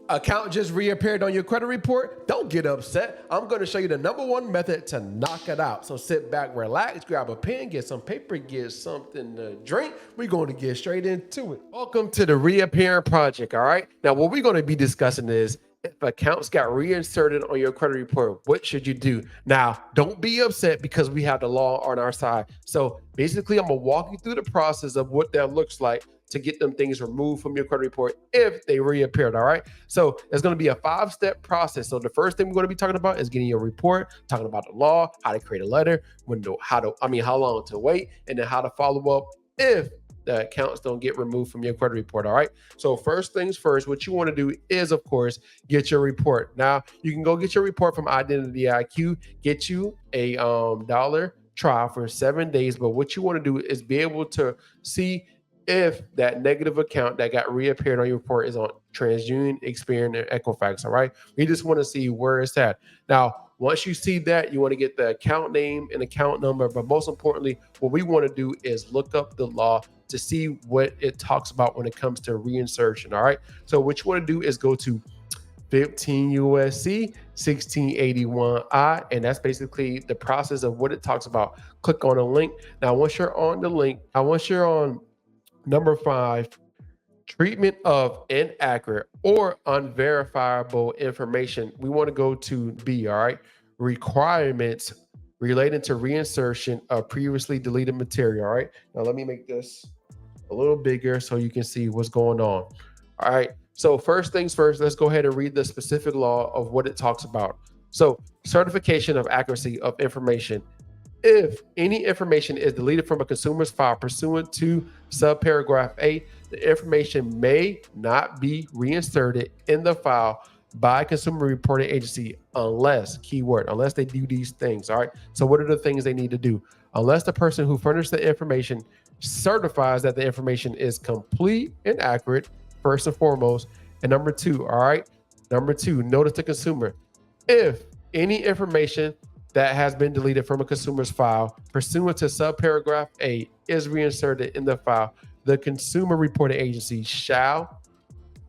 Account just reappeared on your credit report? Don't get upset. I'm going to show you the #1 method to knock it out. So sit back, relax, grab a pen, get some paper, get something to drink. We're going to get straight into it. Welcome to the Reappear project, all right? Now, what we're going to be discussing is if accounts got reinserted on your credit report, what should you do? Now, don't be upset because we have the law on our side. So basically, I'm going to walk you through the process of what that looks like to get them things removed from your credit report if they reappeared, all right? So it's going to be a 5-step process. So the first thing we're going to be talking about is getting your report, talking about the law, how to create a letter, how long to wait, and then how to follow up if the accounts don't get removed from your credit report, all right? So first things first, what you want to do is, of course, get your report. Now, you can go get your report from Identity IQ, get you a dollar trial for 7 days, but what you want to do is be able to see if that negative account that got reappeared on your report is on TransUnion, Experian, and Equifax, all right? We just want to see where it's at. Now, once you see that, you want to get the account name and account number, but most importantly, what we want to do is look up the law to see what it talks about when it comes to reinsertion, all right? So what you want to do is go to 15 USC 1681I, and that's basically the process of what it talks about. Click on a link. Now, once you're on the link, once you're on number 5, treatment of inaccurate or unverifiable information, we want to go to B, all right? Requirements relating to reinsertion of previously deleted material, all right? Now, let me make this a little bigger so you can see what's going on. All right, so first things first, let's go ahead and read the specific law of what it talks about. So, certification of accuracy of information. If any information is deleted from a consumer's file pursuant to subparagraph A, the information may not be reinserted in the file by a consumer reporting agency unless, keyword, unless they do these things, all right? So what are the things they need to do? Unless the person who furnished the information certifies that the information is complete and accurate, first and foremost. And number 2, all right? Number 2, notice to consumer. If any information that has been deleted from a consumer's file pursuant to subparagraph A is reinserted in the file, the consumer reporting agency shall,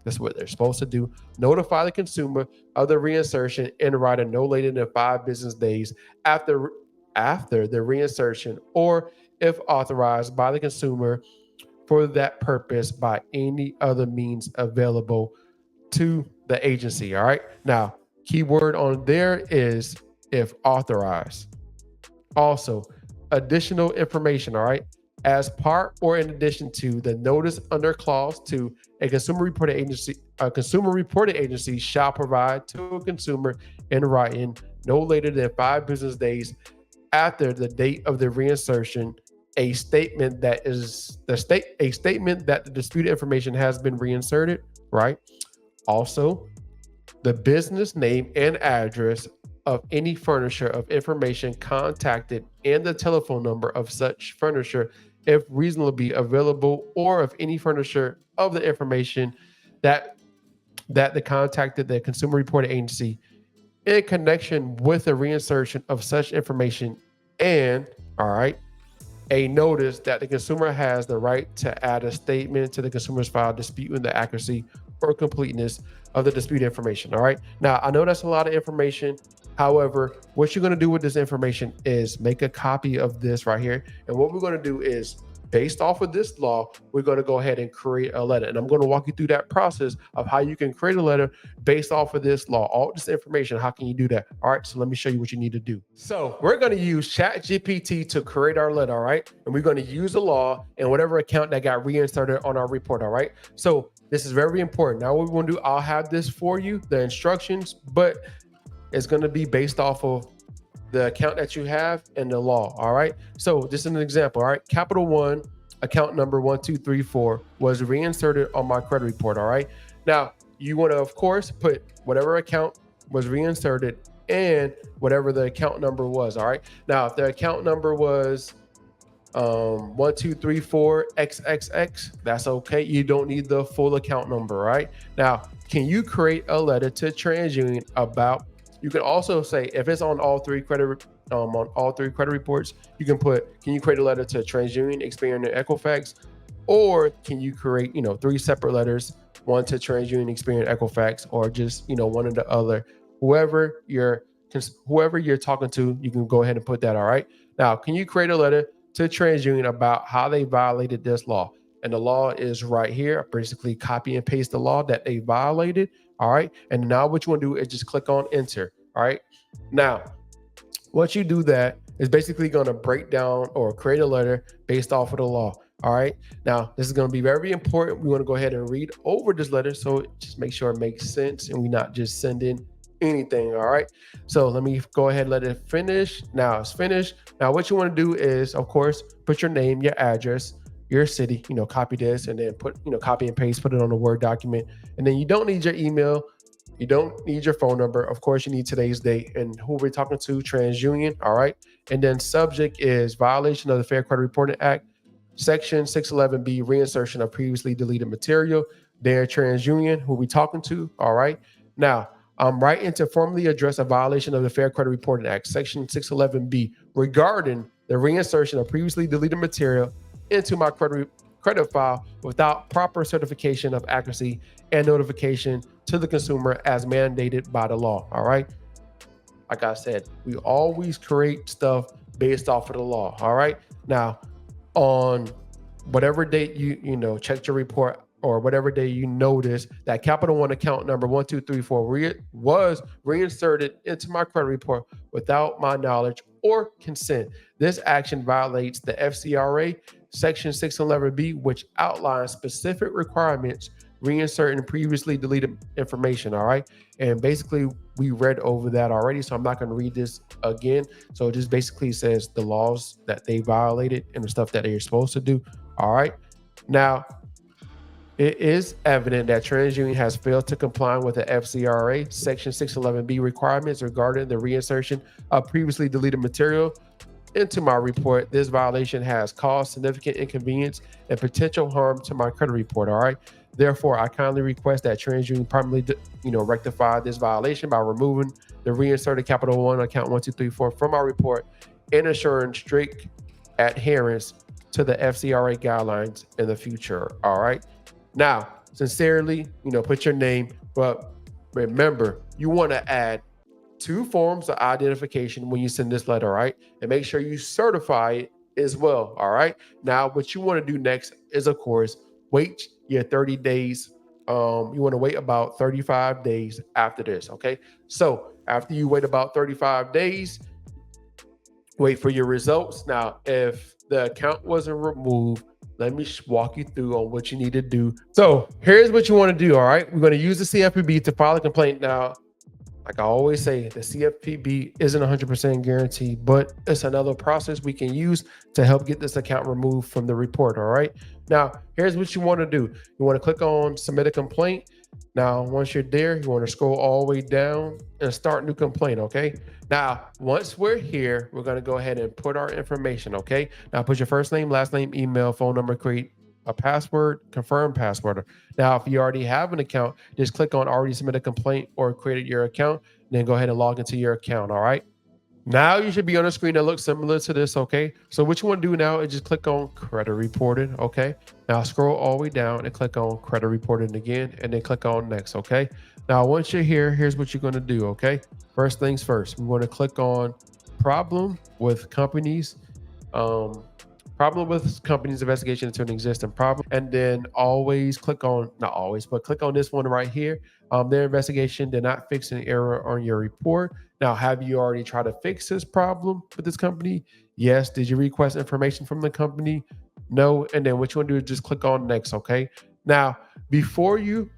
that's what they're supposed to do, notify the consumer of the reinsertion in writing no later than 5 business days after the reinsertion, or if authorized by the consumer for that purpose by any other means available to the agency, all right? Now, keyword on there is if authorized. Also, additional information, all right? As part or in addition to the notice under clause 2, a consumer reporting agency shall provide to a consumer in writing no later than 5 business days after the date of the reinsertion a statement that the disputed information has been reinserted, right? Also, the business name and address of any furnisher of information contacted and the telephone number of such furnisher if reasonably available, or of any furnisher of the information that the contacted the consumer reporting agency in connection with the reinsertion of such information, and all right, a notice that the consumer has the right to add a statement to the consumer's file disputing the accuracy or completeness of the disputed information, all right? Now, I know that's a lot of information. However, what you're going to do with this information is make a copy of this right here. And what we're going to do is, based off of this law, we're going to go ahead and create a letter. And I'm going to walk you through that process of how you can create a letter based off of this law. All this information, how can you do that? All right, so let me show you what you need to do. So we're going to use ChatGPT to create our letter, all right? And we're going to use the law and whatever account that got reinserted on our report, all right? So this is very important. Now what we're going to do, I'll have this for you, the instructions, but it's going to be based off of the account that you have and the law, all right? So just an example, all right? Capital One, account number 1234 was reinserted on my credit report, all right? Now, you want to, of course, put whatever account was reinserted and whatever the account number was, all right? Now, if the account number was 1234XXX, that's okay. You don't need the full account number, right? Now, can you create a letter to TransUnion about, you can also say, if it's on all three credit reports, you can put, can you create a letter to TransUnion, Experian, and Equifax? Or can you create, 3 separate letters one to TransUnion, Experian, Equifax, or just, one or the other. Whoever you're talking to, you can go ahead and put that. All right. Now, can you create a letter to TransUnion about how they violated this law? And the law is right here. Basically, copy and paste the law that they violated. All right. And now what you want to do is just click on enter. All right. Now, once you do that, it's basically going to break down or create a letter based off of the law. All right. Now, this is going to be very important. We want to go ahead and read over this letter. So just make sure it makes sense and we not just send in anything. All right. So let me go ahead and let it finish. Now it's finished. Now, what you want to do is, of course, put your name, your address, your city, copy this and then put, copy and paste, put it on a Word document. And then you don't need your email. You don't need your phone number. Of course, you need today's date and who we're talking to, TransUnion. All right. And then subject is violation of the Fair Credit Reporting Act, Section 611B, reinsertion of previously deleted material. There, TransUnion, who we talking to. All right. Now, I'm writing to formally address a violation of the Fair Credit Reporting Act, Section 611B, regarding the reinsertion of previously deleted material into my credit file without proper certification of accuracy and notification to the consumer as mandated by the law. All right. Like I said, we always create stuff based off of the law. All right. Now, on whatever date you checked your report or whatever day you notice that Capital One account number 1234 was reinserted into my credit report without my knowledge or consent, this action violates the FCRA Section 611B, which outlines specific requirements reinserting previously deleted information. All right. And basically, we read over that already, so I'm not going to read this again. So it just basically says the laws that they violated and the stuff that they're supposed to do. All right. Now, it is evident that TransUnion has failed to comply with the FCRA Section 611B requirements regarding the reinsertion of previously deleted material into my report. This violation has caused significant inconvenience and potential harm to my credit report. All right. Therefore, I kindly request that TransUnion promptly, rectify this violation by removing the reinserted Capital One account 1234 from our report and ensuring strict adherence to the FCRA guidelines in the future. All right. Now, sincerely, put your name, but remember, you want to add 2 forms of identification when you send this letter, all right? And make sure you certify it as well, all right? Now, what you want to do next is, of course, wait your 30 days. You want to wait about 35 days after this, okay? So after you wait about 35 days, wait for your results. Now, if the account wasn't removed, let me walk you through on what you need to do. So here's what you want to do, all right? We're going to use the CFPB to file a complaint. Now, like I always say, the CFPB isn't 100% guaranteed, but it's another process we can use to help get this account removed from the report, all right? Now, here's what you want to do. You want to click on submit a complaint. Now, once you're there, you want to scroll all the way down and start new complaint, okay? Now, once we're here, we're going to go ahead and put our information, okay? Now, put your first name, last name, email, phone number, create a password, confirm password. Now, if you already have an account, just click on already submit a complaint or created your account, and then go ahead and log into your account, all right? Now you should be on a screen that looks similar to this, okay? So what you want to do now is just click on credit reported, okay? Now scroll all the way down and click on credit reported again, and then click on next, okay? Now once you're here, here's what you're going to do, okay? First things first, we want to click on problem with companies, investigation into an existing problem, and then always click on, not always, but click on this one right here. Their investigation did not fix an error on your report. Now, have you already tried to fix this problem with this company? Yes. Did you request information from the company? No. And then what you want to do is just click on next, okay? Now, before you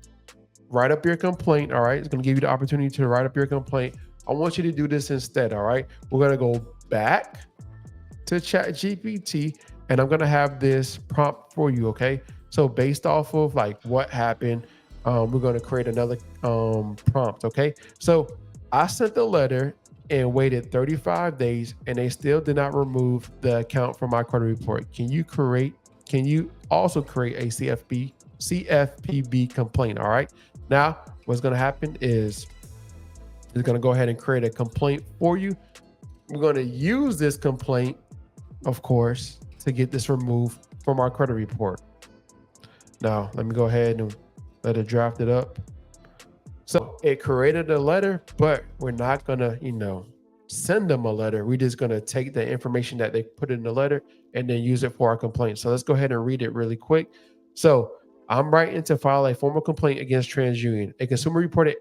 write up your complaint, all right, it's going to give you the opportunity to write up your complaint. I want you to do this instead, all right? We're going to go back to ChatGPT, and I'm going to have this prompt for you, okay? So based off of like what happened, we're going to create another prompt, okay? So I sent the letter and waited 35 days, and they still did not remove the account from my credit report. Can you also create a CFPB complaint, all right? Now, what's going to happen is it's going to go ahead and create a complaint for you. We're going to use this complaint, of course, to get this removed from our credit report. Now, let me go ahead and let it draft it up. So it created a letter, but we're not gonna, send them a letter. We're just gonna take the information that they put in the letter and then use it for our complaint. So let's go ahead and read it really quick. So I'm writing to file a formal complaint against TransUnion, a consumer reporting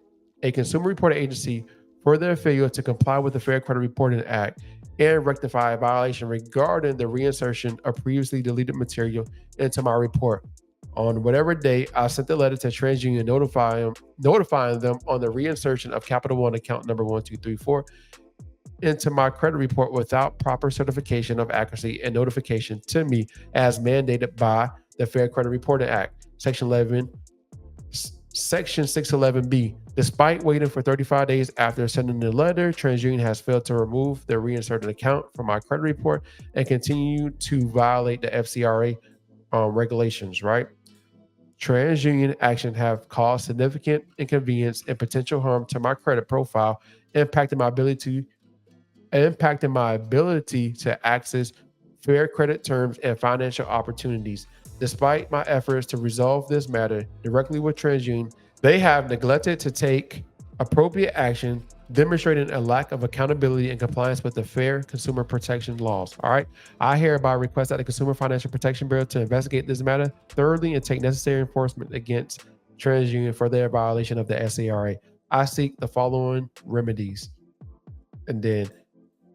agency, for their failure to comply with the Fair Credit Reporting Act and rectify a violation regarding the reinsertion of previously deleted material into my report. On whatever day, I sent the letter to TransUnion notifying them on the reinsertion of Capital One account number 1234 into my credit report without proper certification of accuracy and notification to me as mandated by the Fair Credit Reporting Act, Section 611B. Despite waiting for 35 days after sending the letter, TransUnion has failed to remove the reinserted account from my credit report and continue to violate the FCRA regulations, right? TransUnion action have caused significant inconvenience and potential harm to my credit profile, impacting my ability to access fair credit terms and financial opportunities. Despite my efforts to resolve this matter directly with TransUnion, they have neglected to take appropriate action, demonstrating a lack of accountability and compliance with the fair consumer protection laws. All right. I hereby request that the Consumer Financial Protection Bureau to investigate this matter thoroughly and take necessary enforcement against TransUnion for their violation of the SCRA. I seek the following remedies. And then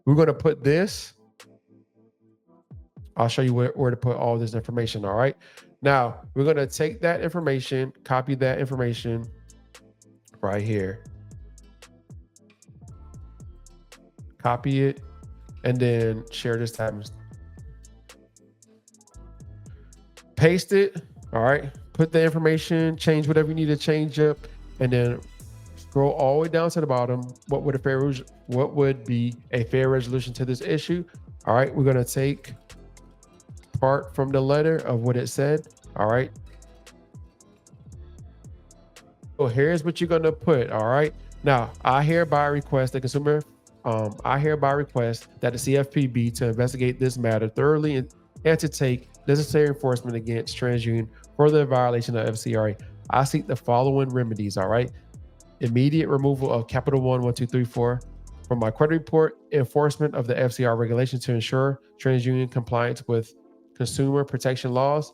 we're going to put this. I'll show you where to put all this information. All right. Now we're going to take that information, copy that information right here, copy it, and then share this tab. Paste it. All right. Put the information, change whatever you need to change up, and then scroll all the way down to the bottom. What would be a fair resolution to this issue? All right. We're going to take part from the letter of what it said. All right. So here's what you're going to put. All right. Now, I hereby request that the CFPB to investigate this matter thoroughly and to take necessary enforcement against TransUnion for the violation of FCRA. I seek the following remedies. All right. Immediate removal of Capital One 1234 from my credit report, enforcement of the FCR regulations to ensure TransUnion compliance with consumer protection laws,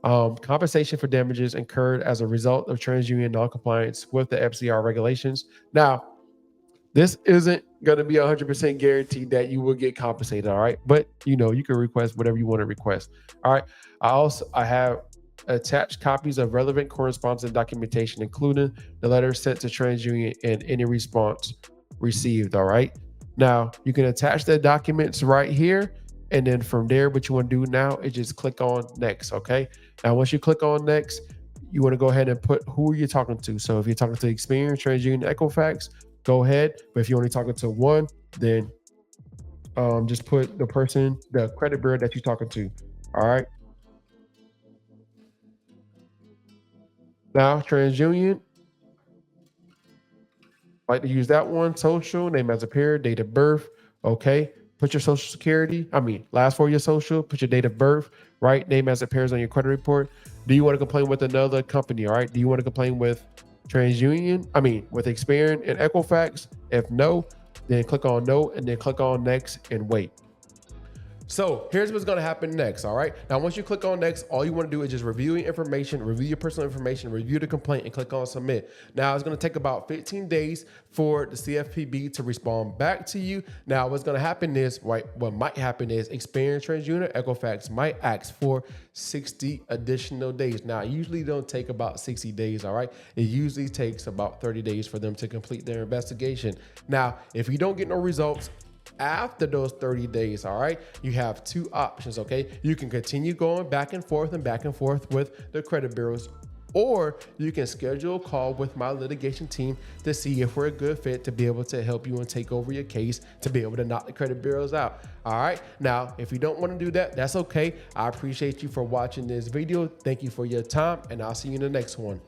compensation for damages incurred as a result of TransUnion non-compliance with the FCR regulations. Now, this isn't going to be 100% guaranteed that you will get compensated, all right? But, you can request whatever you want to request, all right? I have attached copies of relevant correspondence and documentation, including the letter sent to TransUnion and any response received, all right? Now, you can attach the documents right here. And then from there, what you want to do now is just click on next. Okay. Now, once you click on next, you want to go ahead and put who you're talking to. So if you're talking to Experian, TransUnion, Equifax, go ahead. But if you're only talking to one, then just put the credit bureau that you're talking to. All right. Now, TransUnion, like to use that one. Social, name as appeared, date of birth. Okay. Put your social security, last four of your social, put your date of birth, right? Name as it appears on your credit report. Do you want to complain with another company, all right? Do you want to complain with TransUnion? With Experian and Equifax? If no, then click on no, and then click on next and wait. So here's what's going to happen next. All right. Now, once you click on next, all you want to do is just review your information, review your personal information, review the complaint, and click on submit. Now, it's going to take about 15 days for the CFPB to respond back to you. Now, what's going to happen is, what might happen is Experian, TransUnion, Equifax might ask for 60 additional days. Now, it usually don't take about 60 days. All right. It usually takes about 30 days for them to complete their investigation. Now, if you don't get no results after those 30 days, all right, you have two options. Okay, you can continue going back and forth with the credit bureaus, or you can schedule a call with my litigation team to see if we're a good fit to be able to help you and take over your case to be able to knock the credit bureaus out. All right. Now, if you don't want to do that, that's okay. I appreciate you for watching this video. Thank you for your time, and I'll see you in the next one.